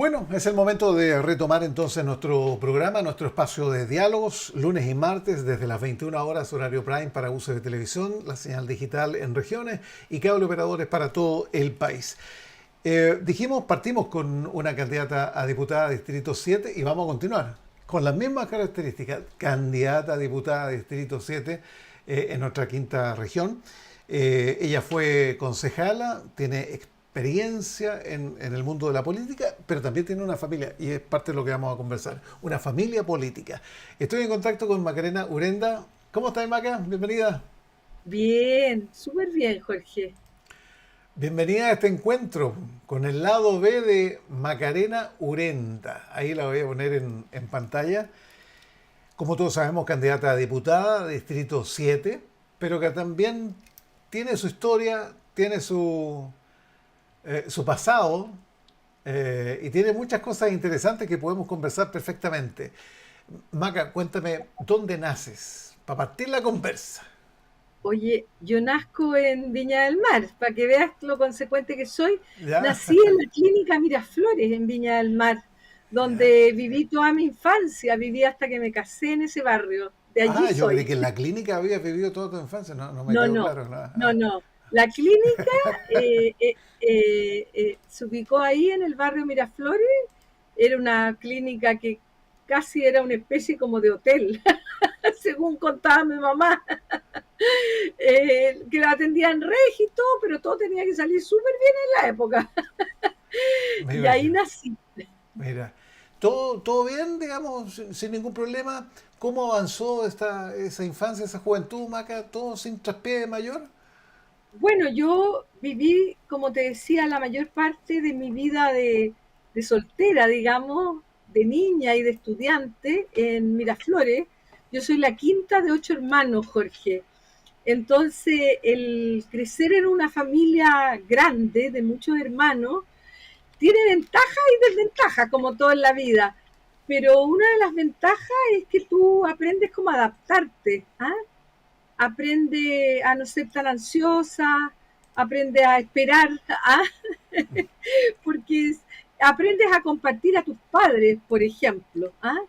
Bueno, es el momento de retomar entonces nuestro programa, nuestro espacio de diálogos, lunes y martes desde las 21 horas, horario prime para uso de televisión, la señal digital en regiones y cable operadores para todo el país. Partimos con una candidata a diputada Distrito 7 y vamos a continuar con las mismas características, candidata a diputada Distrito 7 en nuestra quinta región. Ella fue concejala, tiene experiencia en el mundo de la política, pero también tiene una familia, y es parte de lo que vamos a conversar, una familia política. Estoy en contacto con Macarena Urenda. ¿Cómo estás, Maca? Bienvenida. Bien, súper bien, Jorge. Bienvenida a este encuentro con el lado B de Macarena Urenda. Ahí la voy a poner en pantalla. Como todos sabemos, candidata a diputada, Distrito 7, pero que también tiene su historia, tiene su pasado y tiene muchas cosas interesantes que podemos conversar perfectamente. Maca, cuéntame, ¿dónde naces? Para partir la conversa. Oye, yo nazco en Viña del Mar, para que veas lo consecuente que soy. ¿Ya? Nací en la clínica Miraflores, en Viña del Mar, ¿Ya? donde viví toda mi infancia, viví hasta que me casé en ese barrio. De allí Ah, yo creí soy. que en la clínica habías vivido toda tu infancia. No, no me No, quedó no, claro. No. no, Ah. no. La clínica se ubicó ahí en el barrio Miraflores. Era una clínica que casi era una especie como de hotel, según contaba mi mamá. Que la atendían regi y todo, pero todo tenía que salir súper bien en la época. Me Y ahí imagino. nací. Mira, todo bien, digamos, sin ningún problema. ¿Cómo avanzó esa infancia, esa juventud, Maca? ¿Todo sin traspié mayor? Bueno, yo viví, como te decía, la mayor parte de mi vida de soltera, digamos, de niña y de estudiante en Miraflores. Yo soy la quinta de 8 hermanos, Jorge. Entonces, el crecer en una familia grande de muchos hermanos tiene ventajas y desventajas, como todo en la vida. Pero una de las ventajas es que tú aprendes como a adaptarte, ¿ah? Aprende a no ser tan ansiosa, aprende a esperar, ¿ah? Porque aprendes a compartir a tus padres, por ejemplo. ¿Ah?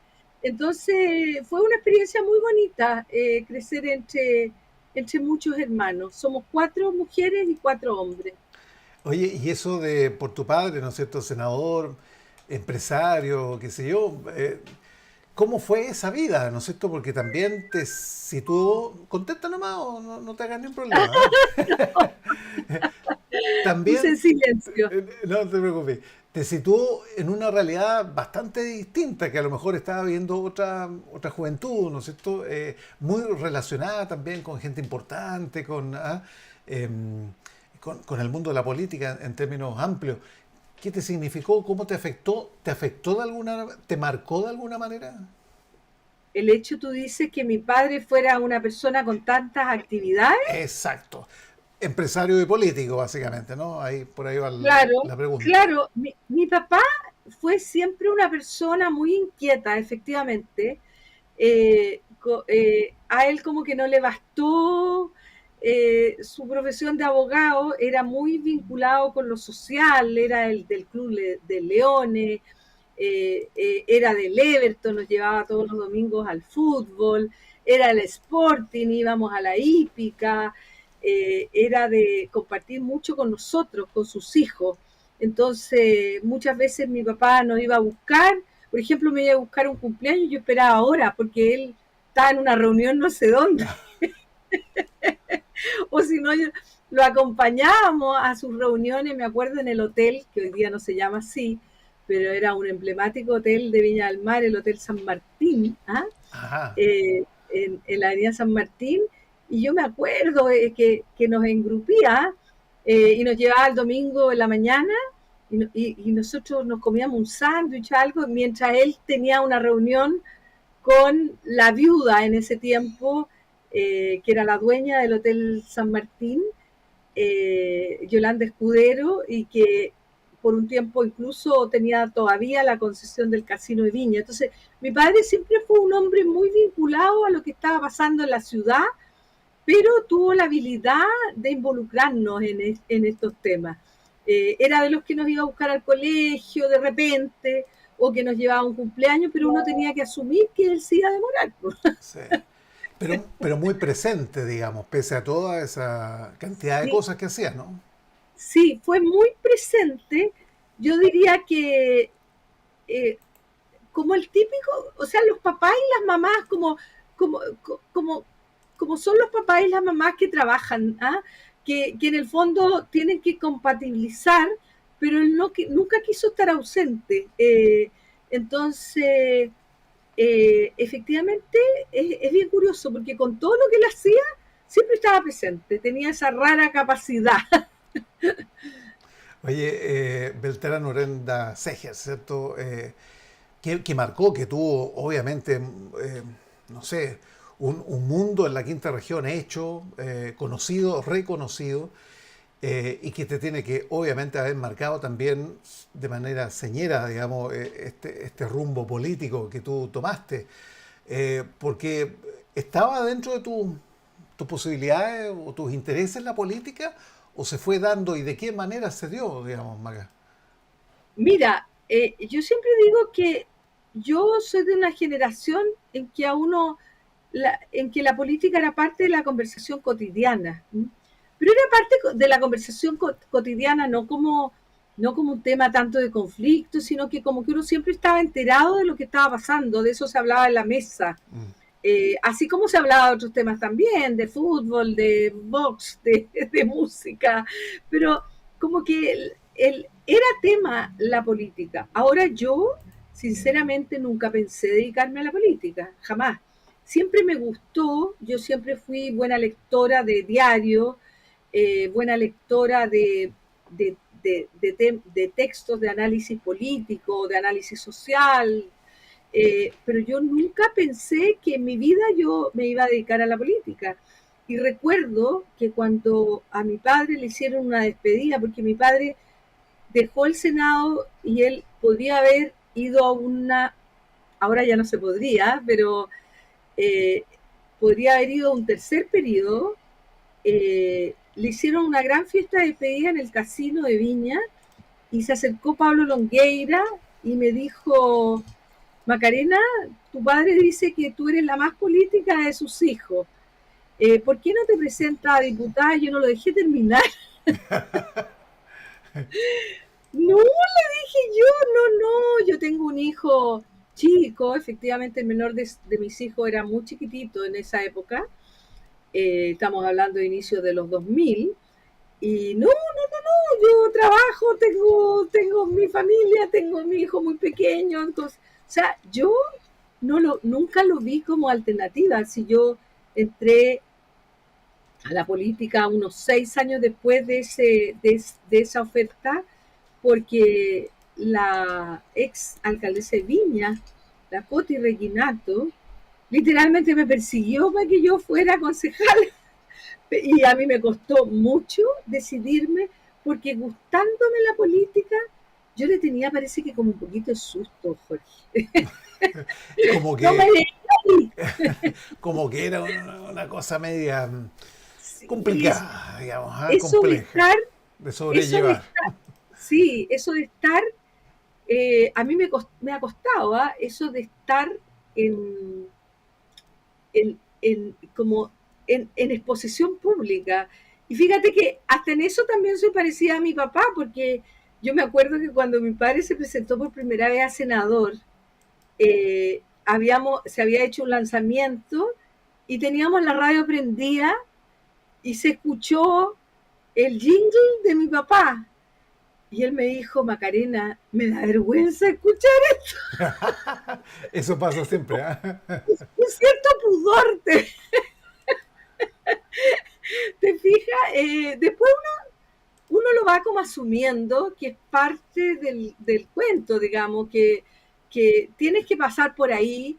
Entonces fue una experiencia muy bonita crecer entre muchos hermanos. Somos 4 mujeres y 4 hombres. Oye, y eso de por tu padre, ¿no es cierto? Senador, empresario, qué sé yo. ¿Cómo fue esa vida, ¿no es cierto? Porque también te situó, contesta nomás o no, no te hagas ningún problema. Puse en También, silencio. no te preocupes, te situó en una realidad bastante distinta, que a lo mejor estaba viendo otra juventud, ¿no es cierto? Muy relacionada también con gente importante, con el mundo de la política en términos amplios. ¿Qué te significó? ¿Cómo te afectó? ¿Te afectó de alguna, te marcó de alguna manera? El hecho, tú dices, que mi padre fuera una persona con tantas actividades. Exacto. Empresario y político, básicamente, ¿no? Ahí, por ahí va Claro, la pregunta. claro. Mi papá fue siempre una persona muy inquieta, efectivamente. A él como que no le bastó su profesión de abogado, era muy vinculado con lo social, era el del Club de Leones, era del Everton, nos llevaba todos los domingos al fútbol, era el Sporting, íbamos a la hípica, era de compartir mucho con nosotros, con sus hijos. Entonces, muchas veces mi papá nos iba a buscar, por ejemplo, me iba a buscar un cumpleaños y yo esperaba ahora porque él estaba en una reunión no sé dónde, o si no, lo acompañábamos a sus reuniones, me acuerdo en el hotel, que hoy día no se llama así, pero era un emblemático hotel de Viña del Mar, el Hotel San Martín, ¿ah? Ajá. En la avenida San Martín, y yo me acuerdo que nos engrupía y nos llevaba el domingo en la mañana y nosotros nos comíamos un sándwich, algo, mientras él tenía una reunión con la viuda en ese tiempo, que era la dueña del Hotel San Martín, Yolanda Escudero, y que por un tiempo incluso tenía todavía la concesión del Casino de Viña. Entonces, mi padre siempre fue un hombre muy vinculado a lo que estaba pasando en la ciudad, pero tuvo la habilidad de involucrarnos en estos temas. Era de los que nos iba a buscar al colegio de repente, o que nos llevaba a un cumpleaños, pero uno tenía que asumir que él se iba a demorar, pues. Sí. Pero muy presente, digamos, pese a toda esa cantidad de Sí, cosas que hacía, ¿no? sí, fue muy presente. Yo diría que eh, como el típico, o sea, los papás y las mamás, como, como, como son los papás y las mamás que trabajan, ¿ah? Que en el fondo tienen que compatibilizar, pero él no, nunca quiso estar ausente. Entonces, efectivamente, es bien curioso, porque con todo lo que él hacía, siempre estaba presente, tenía esa rara capacidad. Oye, Beltrán Orenda Seger, ¿cierto? Que marcó, que tuvo, obviamente, no sé, un mundo en la quinta región hecho, conocido, reconocido, y que te tiene que, obviamente, haber marcado también de manera señera, digamos, este rumbo político que tú tomaste, porque estaba dentro de tus posibilidades o tus intereses en la política, o se fue dando y de qué manera se dio, digamos, Maga. Mira, yo siempre digo que yo soy de una generación en que a uno, en que la política era parte de la conversación cotidiana, ¿m? Pero era parte de la conversación cotidiana, no como un tema tanto de conflicto, sino que como que uno siempre estaba enterado de lo que estaba pasando, de eso se hablaba en la mesa. Mm. Así como se hablaba de otros temas también, de fútbol, de box, de música, pero como que era tema la política. Ahora yo, sinceramente, nunca pensé dedicarme a la política, jamás. Siempre me gustó, yo siempre fui buena lectora de diario, buena lectora de textos de análisis político, de análisis social, pero yo nunca pensé que en mi vida yo me iba a dedicar a la política. Y recuerdo que cuando a mi padre le hicieron una despedida, porque mi padre dejó el Senado y él podría haber ido a una, ahora ya no se podría, pero eh, podría haber ido a un tercer periodo. Le hicieron una gran fiesta de despedida en el casino de Viña y se acercó Pablo Longueira y me dijo, Macarena, tu padre dice que tú eres la más política de sus hijos. ¿Por qué no te presentas a diputada? Yo no lo dejé terminar. No, le dije yo, no, yo tengo un hijo chico, efectivamente el menor de mis hijos era muy chiquitito en esa época, estamos hablando de inicios de los 2000, y yo trabajo, tengo mi familia, tengo mi hijo muy pequeño, entonces, o sea, yo nunca lo vi como alternativa. Si yo entré a la política unos 6 años después de esa oferta, porque la ex alcaldesa de Viña, la Coti Reginato, literalmente me persiguió para que yo fuera concejal. Y a mí me costó mucho decidirme, porque gustándome la política, yo le tenía, parece que como un poquito de susto, Jorge. Como No me que, dejes. como que era una cosa media Sí, complicada, digamos, eso de compleja estar, de eso de sobrellevar. estar, sí, eso de estar, a mí me ha costado, ¿ah? Eso de estar en, como en exposición pública. Y fíjate que hasta en eso también soy parecida a mi papá, porque yo me acuerdo que cuando mi padre se presentó por primera vez a senador, se había hecho un lanzamiento y teníamos la radio prendida y se escuchó el jingle de mi papá. Y él me dijo, Macarena, me da vergüenza escuchar Eso pasa siempre, ¿ah? un cierto pudor, te fijas. Después uno lo va como asumiendo que es parte del cuento, digamos, que tienes que pasar por ahí.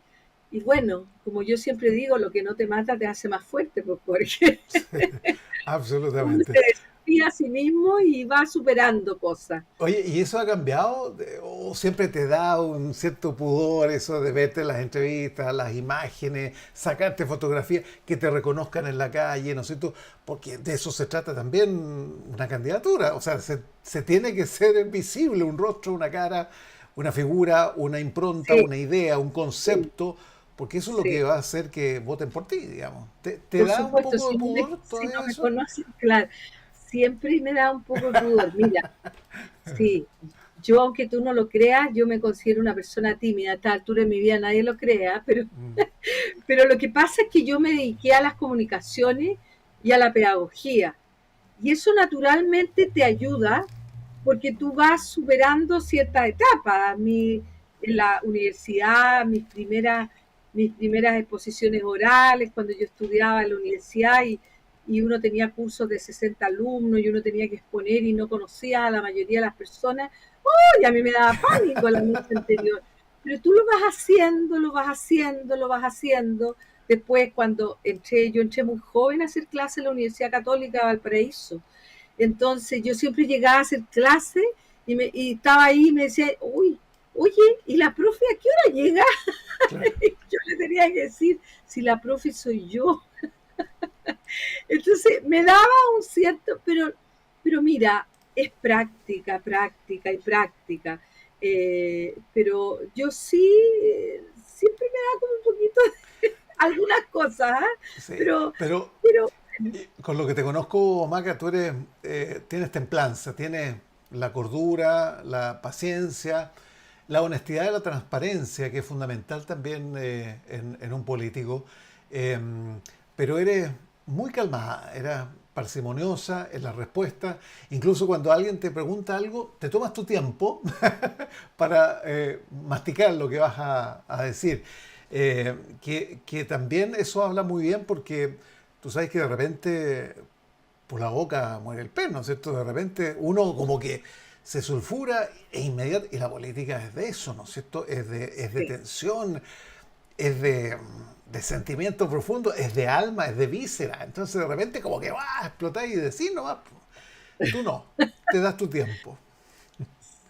Y bueno, como yo siempre digo, lo que no te mata te hace más fuerte, pues, porque Sí, uno absolutamente. se desafía a sí mismo y va superando cosas. Oye, ¿y eso ha cambiado? ¿O siempre te da un cierto pudor eso de verte en las entrevistas, las imágenes, sacarte fotografías, que te reconozcan en la calle, ¿no es cierto? Porque de eso se trata también una candidatura. O sea, se tiene que ser visible un rostro, una cara, una figura, una impronta, Sí, una idea, un sí, concepto, porque eso es lo que sí. va a hacer que voten por ti, digamos. ¿Te Por da un supuesto, poco de pudor si todavía no me eso? conocen, claro, siempre me da un poco de pudor. Mira, sí, yo aunque tú no lo creas, yo me considero una persona tímida. A esta altura de mi vida nadie lo crea, pero lo que pasa es que yo me dediqué a las comunicaciones y a la pedagogía. Y eso naturalmente te ayuda porque tú vas superando ciertas etapas. En la universidad, mis primeras exposiciones orales, cuando yo estudiaba en la universidad y uno tenía cursos de 60 alumnos y uno tenía que exponer y no conocía a la mayoría de las personas, ¡oh! Y a mí me daba pánico la noche anterior. Pero tú lo vas haciendo, lo vas haciendo, lo vas haciendo. Después, yo entré muy joven a hacer clase en la Universidad Católica de Valparaíso. Entonces yo siempre llegaba a hacer clase y estaba ahí y me decía, uy, oye, ¿y la profe a qué hora llega? Claro. Yo le tenía que decir, si la profe soy yo. Entonces me daba un cierto, pero mira, es práctica, práctica y práctica. Pero yo sí, siempre me da como un poquito de algunas cosas, ¿eh? Sí, pero, pero pero con lo que te conozco, Maca, tú tienes templanza, tienes la cordura, la paciencia, la honestidad y la transparencia, que es fundamental también en un político. Eh, pero eres muy calmada, eres parsimoniosa en la respuesta. Incluso cuando alguien te pregunta algo, te tomas tu tiempo para masticar lo que vas a decir. Que también eso habla muy bien porque tú sabes que de repente por la boca muere el pez, ¿no es cierto? De repente uno como que se sulfura e inmediato, y la política es de eso, ¿no es cierto? Es de sí. tensión, es de sentimiento profundo, es de alma, es de víscera. Entonces de repente como que va a explotar y decir nomás, tú no, te das tu tiempo.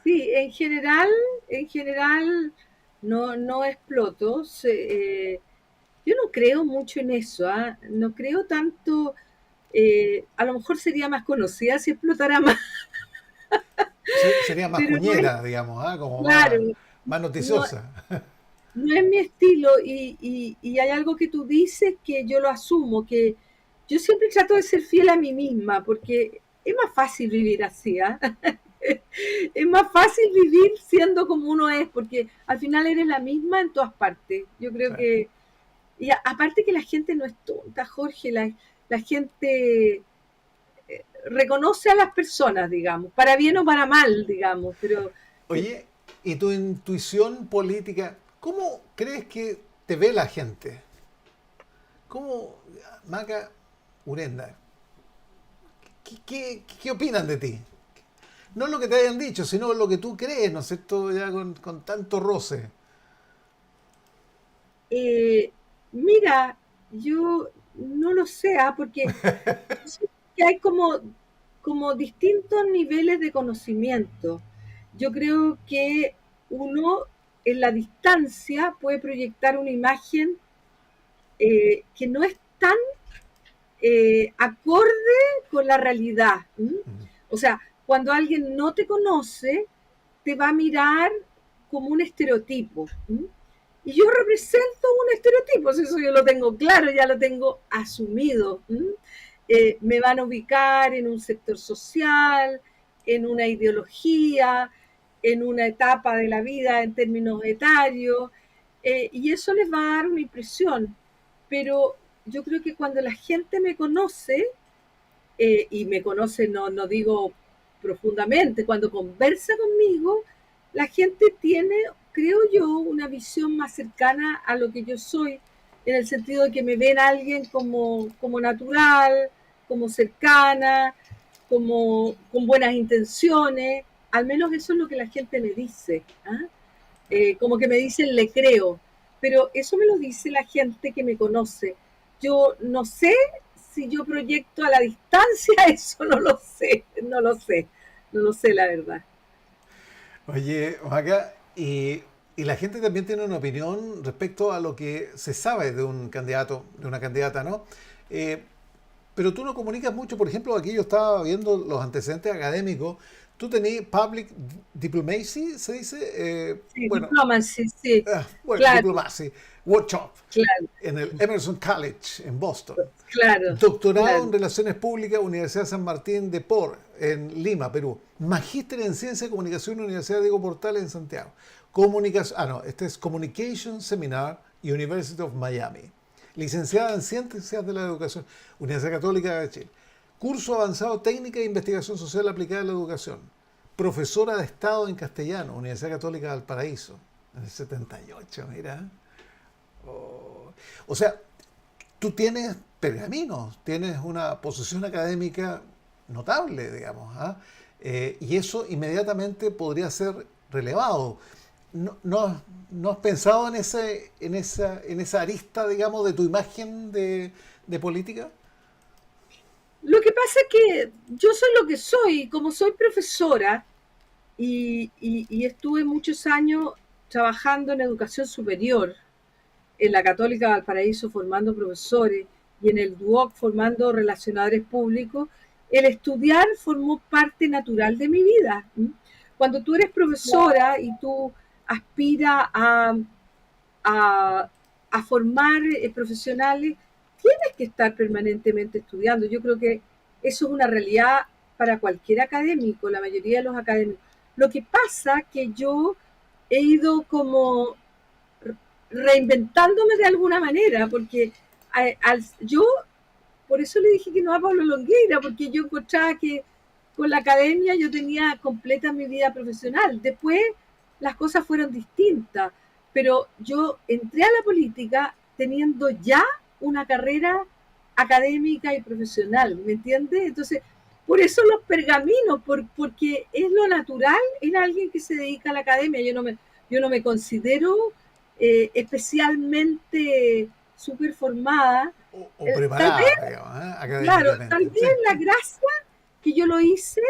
Sí, en general no exploto. Yo no creo mucho en eso, ¿ah? No creo tanto, a lo mejor sería más conocida si explotara más, Sería más pero no es, cuñera, digamos, ¿ah? Como claro, más no, noticiosa. no es mi estilo y hay algo que tú dices que yo lo asumo, que yo siempre trato de ser fiel a mí misma, porque es más fácil vivir así, ¿ah? Es más fácil vivir siendo como uno es, porque al final eres la misma en todas partes. Yo creo Sí. que, aparte que la gente no es tonta, Jorge, la gente reconoce a las personas, digamos, para bien o para mal, digamos, pero eh, Oye, ¿y tu intuición política, cómo crees que te ve la gente? ¿Cómo, Maca Urenda, qué opinan de ti? No lo que te hayan dicho, sino lo que tú crees, ¿no es cierto? Ya con tanto roce. eh, mira, yo no lo sé, porque yo sé que hay como distintos niveles de conocimiento. Yo creo que uno en la distancia puede proyectar una imagen que no es tan acorde con la realidad. ¿M? O sea, cuando alguien no te conoce, te va a mirar como un estereotipo. ¿M? Y yo represento un estereotipo, eso yo lo tengo claro, ya lo tengo asumido. ¿M? Me van a ubicar en un sector social, en una ideología, en una etapa de la vida en términos etarios, y eso les va a dar una impresión. Pero yo creo que cuando la gente me conoce, y me conoce, no digo profundamente, cuando conversa conmigo, la gente tiene, creo yo, una visión más cercana a lo que yo soy, en el sentido de que me ven a alguien como natural, como cercana, con buenas intenciones, al menos eso es lo que la gente me dice, ¿ah? Como que me dicen le creo, pero eso me lo dice la gente que me conoce. Yo no sé si yo proyecto a la distancia, eso no lo sé, no lo sé la verdad. Oye, Maca, y la gente también tiene una opinión respecto a lo que se sabe de un candidato, de una candidata, ¿no? Eh, pero tú no comunicas mucho, por ejemplo, aquí yo estaba viendo los antecedentes académicos, tú tenías public diplomacy, se dice, Sí, bueno, diplomacy, sí, bueno, claro, diplomacy, workshop claro, en el Emerson College en Boston. claro, Doctorado claro. en Relaciones Públicas, Universidad San Martín de Por, en Lima, Perú. Magíster en Ciencia de Comunicación, Universidad Diego Portales en Santiago. Este es Communication Seminar, University of Miami. Licenciada en Ciencias de la Educación, Universidad Católica de Chile. Curso avanzado Técnica de Investigación Social aplicada a la educación. Profesora de Estado en Castellano, Universidad Católica de Valparaíso, en el 78, mira. Oh. O sea, tú tienes pergaminos, tienes una posición académica notable, digamos, ¿ah? Y eso inmediatamente podría ser relevado. ¿No has pensado en en esa arista, digamos, de tu imagen de política? Lo que pasa es que yo soy lo que soy, como soy profesora y estuve muchos años trabajando en educación superior, en la Católica de Valparaíso formando profesores y en el DUOC formando relacionadores públicos, el estudiar formó parte natural de mi vida. Cuando tú eres profesora y tú aspiras a, a formar profesionales, tienes que estar permanentemente estudiando. Yo creo que eso es una realidad para cualquier académico, la mayoría de los académicos. Lo que pasa que yo he ido como reinventándome de alguna manera, porque yo, por eso le dije que no a Pablo Longueira, porque yo encontraba que con la academia yo tenía completa mi vida profesional. Después las cosas fueron distintas, pero yo entré a la política teniendo ya una carrera académica y profesional, ¿me entiendes? Entonces, por eso los pergaminos, porque es lo natural en alguien que se dedica a la academia. Yo no me considero especialmente súper formada. O Tal vez, preparada, digamos, ¿eh? claro, tal Académicamente. vez Sí, la sí. gracia que yo lo hice,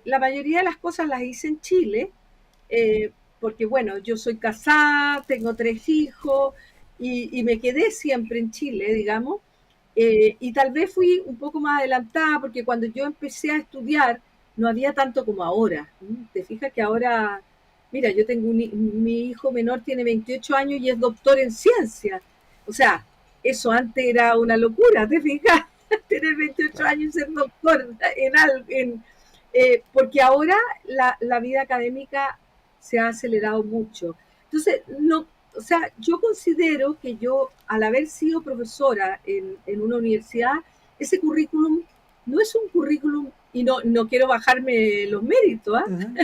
la mayoría de las cosas las hice en Chile, porque bueno, yo soy casada, tengo 3 hijos y me quedé siempre en Chile, digamos, y tal vez fui un poco más adelantada porque cuando yo empecé a estudiar no había tanto como ahora. Te fijas que ahora, mira, yo tengo mi hijo menor tiene 28 años y es doctor en ciencia. O sea, eso antes era una locura, ¿te fijas? Tener 28 Claro. años y ser doctor en algo, porque ahora la vida académica se ha acelerado mucho. Entonces, no, o sea, yo considero que yo, al haber sido profesora en una universidad, ese currículum no es un currículum, y no quiero bajarme los méritos, Ujú.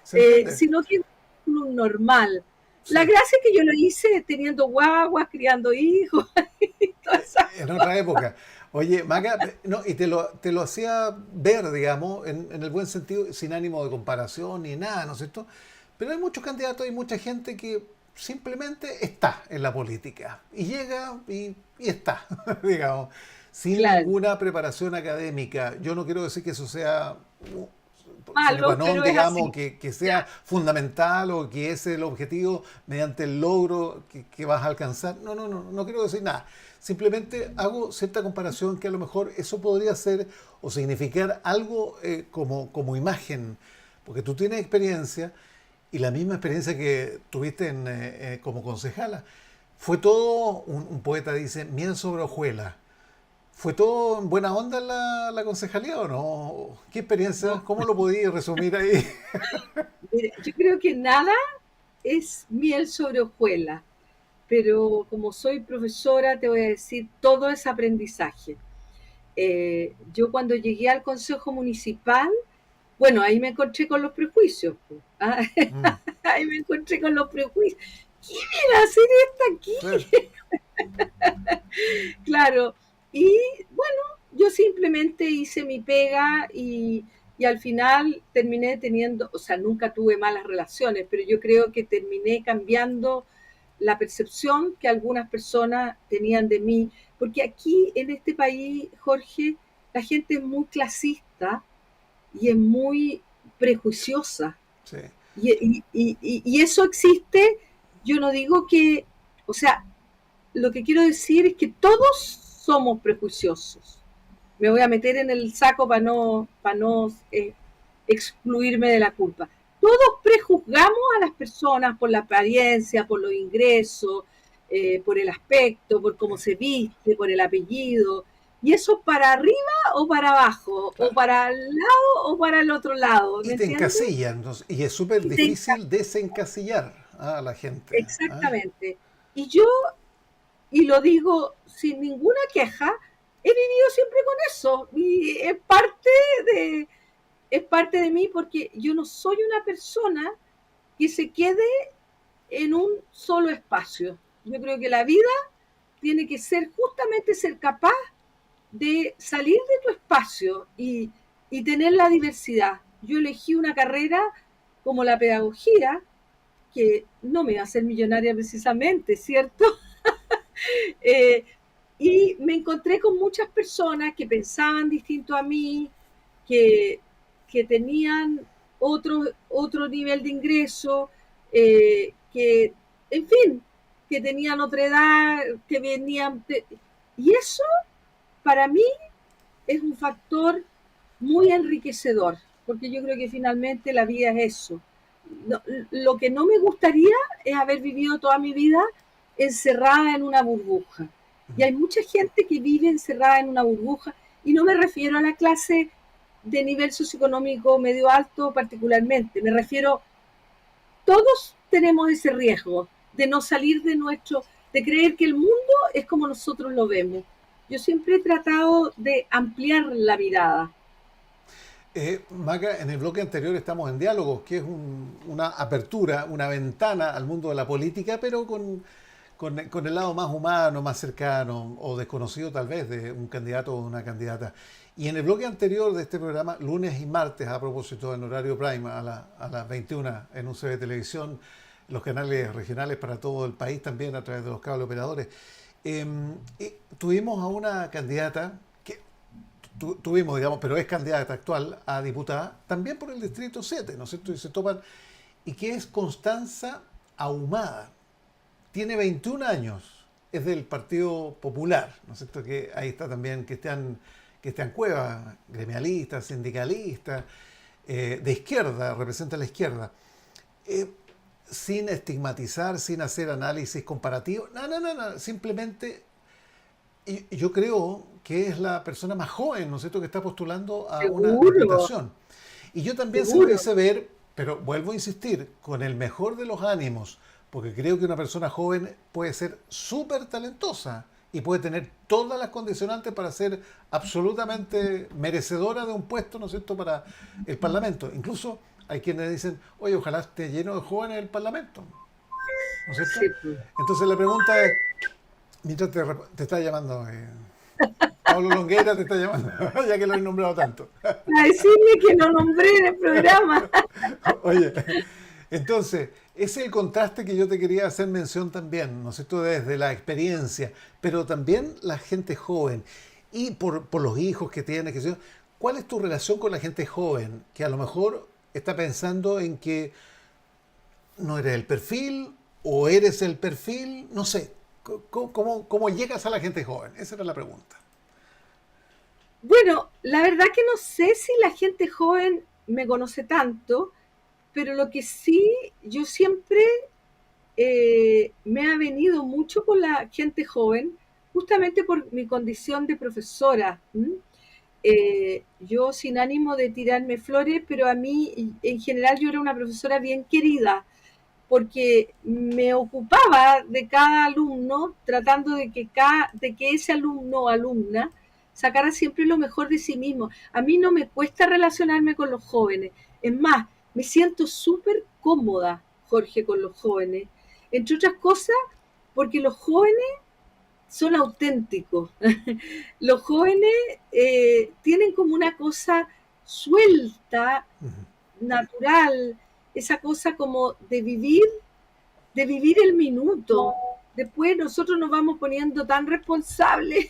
¿Se entiende? sino que es un currículum normal. La Sí. gracia es que yo lo hice teniendo guaguas, criando hijos, y todas esas En cosas. otra época. Oye, Maca, no, y te lo hacía ver, digamos, en el buen sentido, sin ánimo de comparación ni nada, ¿no es cierto? Pero hay muchos candidatos, hay mucha gente que simplemente está en la política y llega y está, digamos, sin Claro, ninguna preparación académica. Yo no quiero decir que eso sea sine qua malo, non, pero es digamos, así. que sea Ya. fundamental o que ese es el objetivo mediante el logro que vas a alcanzar. No quiero decir nada. Simplemente hago cierta comparación que a lo mejor eso podría ser o significar algo como imagen, porque tú tienes experiencia y la misma experiencia que tuviste como concejala. Fue todo, un poeta dice, miel sobre hojuelas. ¿Fue todo en buena onda la concejalía o no? ¿Qué experiencia? No, ¿Cómo lo podías resumir ahí? mira, yo creo que nada es miel sobre hojuelas, pero como soy profesora, te voy a decir, todo es aprendizaje. Yo cuando llegué al Consejo Municipal, bueno, ahí me encontré con los prejuicios. ¿Ah? Mm, Ahí me encontré con los prejuicios. ¿Qué viene a hacer esta claro. aquí? Claro. Y bueno, yo simplemente hice mi pega y al final terminé teniendo, o sea, nunca tuve malas relaciones, pero yo creo que terminé cambiando la percepción que algunas personas tenían de mí, porque aquí en este país, Jorge, la gente es muy clasista y es muy prejuiciosa. Sí. Y eso existe, yo no digo que, o sea, lo que quiero decir es que todos somos prejuiciosos. Me voy a meter en el saco para no excluirme de la culpa. Todos prejuzgamos a las personas por la apariencia, por los ingresos, por el aspecto, por cómo se viste, por el apellido. Y eso para arriba o para abajo, o Claro. para el lado o para el otro lado, Y ¿me te entiendes? encasillan, entonces, y es súper Y te, difícil desencasillar a la gente. ¿Ah? exactamente. Y yo, y lo digo sin ninguna queja, he vivido siempre con eso. Y de, es parte de mí porque yo no soy una persona que se quede en un solo espacio. Yo creo que la vida tiene que ser justamente ser capaz de salir de tu espacio y tener la diversidad. Yo elegí una carrera como la pedagogía, que no me iba a hacer millonaria precisamente, ¿cierto? Eh, y me encontré con muchas personas que pensaban distinto a mí, que, que tenían otro nivel de ingreso, que, en fin, que tenían otra edad, que venían... y eso para mí es un factor muy enriquecedor, porque yo creo que finalmente la vida es eso. No, lo que no me gustaría es haber vivido toda mi vida encerrada en una burbuja. Y hay mucha gente que vive encerrada en una burbuja, y no me refiero a la clase de nivel socioeconómico medio alto particularmente, me refiero, todos tenemos ese riesgo de no salir de de creer que el mundo es como nosotros lo vemos. Yo siempre he tratado de ampliar la mirada. Maca, en el bloque anterior estamos en diálogos, que es una apertura, una ventana al mundo de la política, pero con el lado más humano, más cercano o desconocido tal vez de un candidato o una candidata. Y en el bloque anterior de este programa, lunes y martes, a propósito en horario prime, a las 21 en UCB Televisión, los canales regionales para todo el país también a través de los cable operadores, tuvimos a una candidata que tuvimos, digamos, pero es candidata actual a diputada, también por el Distrito 7, ¿no es cierto? Y se topan, y que es Constanza Ahumada. Tiene 21 años, es del Partido Popular, ¿no es cierto? Que ahí está también Cristian Cueva, gremialista, sindicalista, de izquierda, representa a la izquierda. Eh, Sin estigmatizar, sin hacer análisis comparativo, no, simplemente y yo creo que es la persona más joven, ¿no es cierto?, que está postulando a una Seguro, diputación. Y yo también se lo seguro. hice ver, pero vuelvo a insistir, con el mejor de los ánimos, porque creo que una persona joven puede ser súper talentosa y puede tener todas las condicionantes para ser absolutamente merecedora de un puesto, ¿no es cierto?, para el Parlamento. Incluso hay quienes dicen, oye, ojalá esté lleno de jóvenes el Parlamento, ¿no es cierto? Sí, pues. Entonces la pregunta es, mientras te está llamando, Pablo Longueira te está llamando, ya que lo he nombrado tanto. A decirle que lo nombré en el programa. Oye, entonces, ese es el contraste que yo te quería hacer mención también, ¿no es cierto?, desde la experiencia, pero también la gente joven y por los hijos que tienes, que sé yo. ¿Cuál es tu relación con la gente joven que a lo mejor está pensando en que no eres el perfil o eres el perfil? No sé, ¿cómo llegas a la gente joven? Esa era la pregunta. Bueno, la verdad que no sé si la gente joven me conoce tanto, pero lo que sí, yo siempre me ha venido mucho con la gente joven, justamente por mi condición de profesora. ¿M? Yo sin ánimo de tirarme flores, pero a mí en general yo era una profesora bien querida, porque me ocupaba de cada alumno, tratando de que ese alumno o alumna sacara siempre lo mejor de sí mismo. A mí no me cuesta relacionarme con los jóvenes. Es más, me siento súper cómoda, Jorge, con los jóvenes. Entre otras cosas, porque los jóvenes son auténticos. Los jóvenes tienen como una cosa suelta, Ujú. natural, esa cosa como de vivir el minuto, después nosotros nos vamos poniendo tan responsables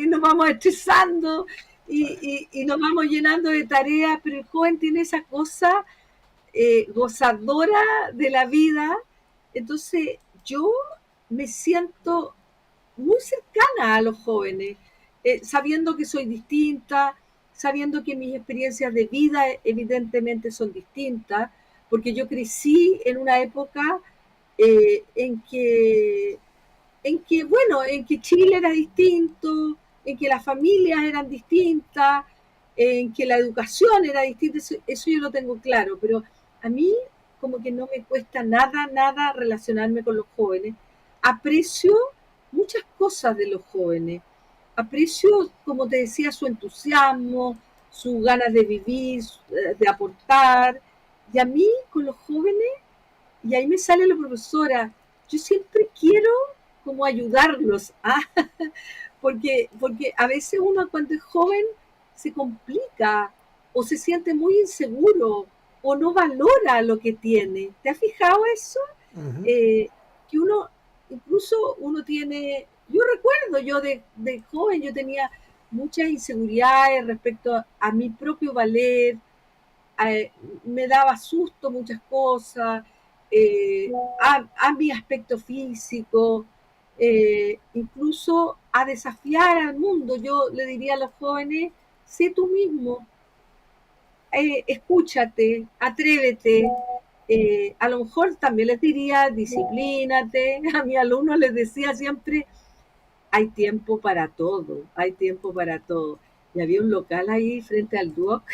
y nos vamos estresando y nos vamos llenando de tareas, pero el joven tiene esa cosa gozadora de la vida. Entonces yo me siento muy cercana a los jóvenes, sabiendo que soy distinta, sabiendo que mis experiencias de vida evidentemente son distintas, porque yo crecí en una época eh, en que en que Chile era distinto, en que las familias eran distintas, en que la educación era distinta, eso yo lo tengo claro, pero a mí como que no me cuesta nada relacionarme con los jóvenes. Aprecio muchas cosas de los jóvenes. Aprecio, como te decía, su entusiasmo, sus ganas de vivir, de aportar. Y a mí, con los jóvenes, y ahí me sale la profesora, yo siempre quiero como ayudarlos, ¿ah? Porque a veces uno cuando es joven se complica o se siente muy inseguro o no valora lo que tiene. ¿Te has fijado eso? Ujú. Eh, que uno, incluso uno tiene, yo recuerdo, yo de joven yo tenía muchas inseguridades respecto a mi propio valer, eh, me daba susto muchas cosas, eh, a mi aspecto físico, incluso a desafiar al mundo. Yo le diría a los jóvenes, sé tú mismo, escúchate, atrévete. A lo mejor también les diría, disciplínate. A mis alumnos les decía siempre, hay tiempo para todo, hay tiempo para todo. Y había un local ahí frente al Duoc,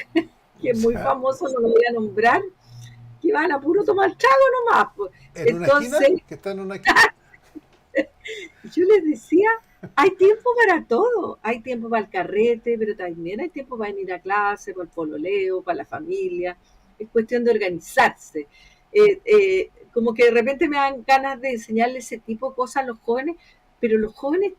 que es muy Ya. famoso, no lo voy a nombrar, que van a puro tomar trago nomás. Pues. ¿En una esquina? Entonces, ¿Que está en una esquina? yo les decía, hay tiempo para todo, hay tiempo para el carrete, pero también hay tiempo para venir a clase, para el pololeo, para la familia, es cuestión de organizarse. Como que de repente me dan ganas de enseñarles ese tipo de cosas a los jóvenes, pero los jóvenes,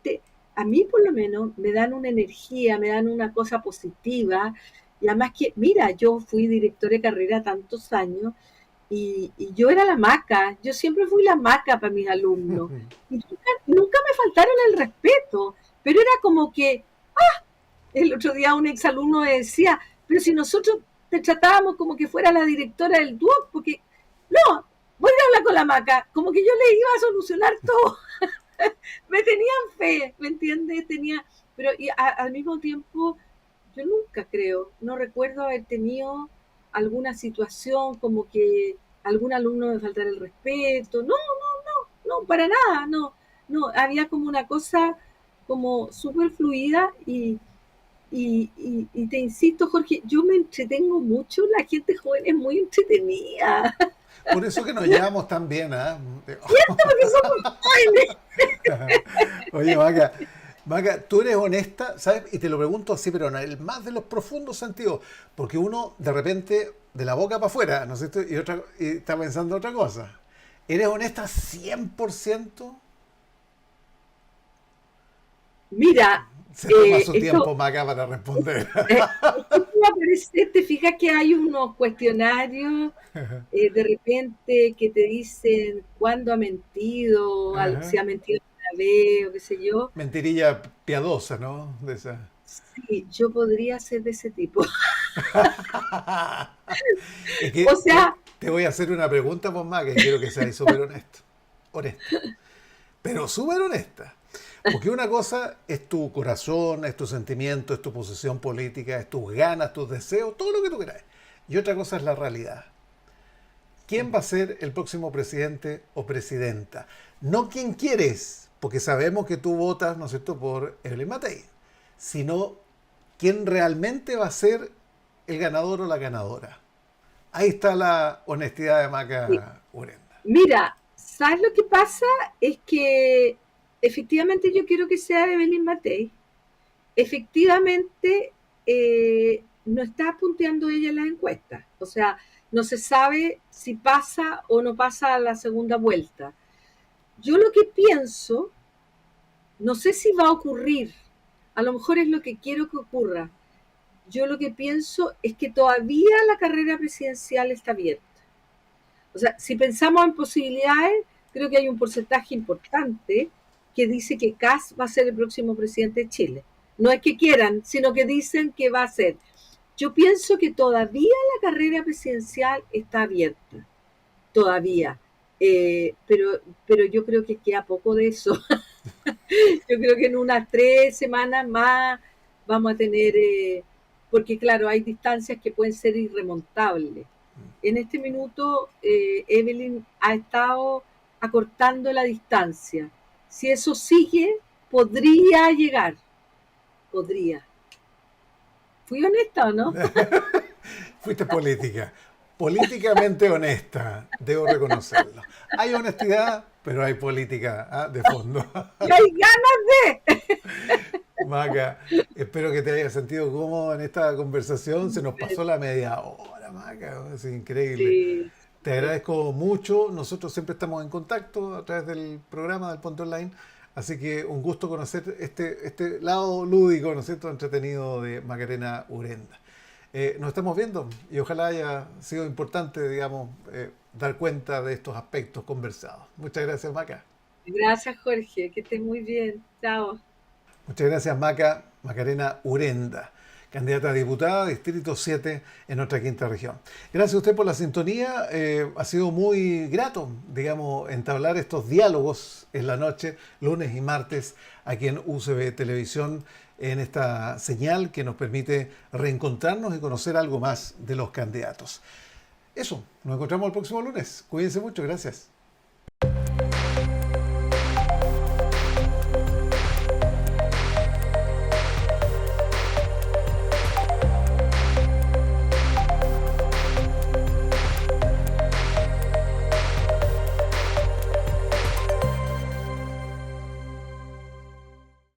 a mí por lo menos, me dan una energía, me dan una cosa positiva, y además que, mira, yo fui directora de carrera tantos años, y yo era la maca, yo siempre fui la maca para mis alumnos. Y nunca me faltaron el respeto, pero era como que el otro día un exalumno me decía, pero si nosotros te tratábamos como que fuera la directora del Duoc, porque no, voy a hablar con la maca, como que yo le iba a solucionar todo. Me tenían fe, ¿me entiendes? Pero al mismo tiempo, yo nunca creo, no recuerdo haber tenido alguna situación como que algún alumno me faltara el respeto, no, para nada, no, había como una cosa como súper fluida y te insisto, Jorge, yo me entretengo mucho, la gente joven es muy entretenida, Por eso que nos llevamos tan bien, ¿ah? porque somos jóvenes. Oye, Maca, tú eres honesta, ¿sabes? Y te lo pregunto así, pero en el más de los profundos sentidos, porque uno de repente, de la boca para afuera, ¿no es cierto? Y está pensando otra cosa. ¿Eres honesta 100%? Mira, Se toma su esto tiempo, Maca, para responder. esto va a parecer, te fijas que hay unos cuestionarios de repente que te dicen cuándo ha mentido, si Ajá. ha mentido una vez o qué sé yo. Mentirilla piadosa, ¿no? De esa. Sí, yo podría ser de ese tipo. Es O que sea, te voy a hacer una pregunta, pues, Maca, y quiero que seas súper honesto. Honesta. Pero súper honesta. Porque una cosa es tu corazón, es tu sentimiento, es tu posición política, es tus ganas, tus deseos, todo lo que tú quieras. Y otra cosa es la realidad. ¿Quién va a ser el próximo presidente o presidenta? No quién quieres, porque sabemos que tú votas, ¿no es cierto?, por Evelyn Matei, sino quién realmente va a ser el ganador o la ganadora. Ahí está la honestidad de Maca Urenda. mira, ¿sabes lo que pasa? Es que efectivamente yo quiero que sea Evelyn Matei. Efectivamente, no está punteando ella en las encuestas. O sea, no se sabe si pasa o no pasa a la segunda vuelta. Yo lo que pienso, no sé si va a ocurrir, a lo mejor es lo que quiero que ocurra. Yo lo que pienso es que todavía la carrera presidencial está abierta. O sea, si pensamos en posibilidades, creo que hay un porcentaje importante que dice que Kast va a ser el próximo presidente de Chile. No es que quieran, sino que dicen que va a ser. Yo pienso que todavía la carrera presidencial está abierta, todavía. Pero yo creo que queda poco de eso. Yo creo que en unas 3 semanas más vamos a tener, porque claro, hay distancias que pueden ser irremontables. En este minuto, Evelyn ha estado acortando la distancia. Si eso sigue, podría llegar, podría. ¿Fui honesta o no? Fuiste política, políticamente honesta, debo reconocerlo. Hay honestidad, pero hay política de fondo. Y hay ganas de... Maca, espero que te hayas sentido cómodo en esta conversación. Se nos pasó la media hora, Maca, es increíble. Sí, Te agradezco mucho. Nosotros siempre estamos en contacto a través del programa del Ponte Online. Así que un gusto conocer este lado lúdico, ¿no es cierto?, entretenido de Macarena Urenda. Nos estamos viendo y ojalá haya sido importante, digamos, dar cuenta de estos aspectos conversados. Muchas gracias, Maca. gracias Jorge, que estés muy bien. Chao. Muchas gracias, Macarena Urenda, candidata a diputada, Distrito 7 en nuestra quinta región. Gracias a usted por la sintonía. Ha sido muy grato, digamos, entablar estos diálogos en la noche, lunes y martes, aquí en UCB Televisión, en esta señal que nos permite reencontrarnos y conocer algo más de los candidatos. Eso, nos encontramos el próximo lunes. Cuídense mucho, gracias.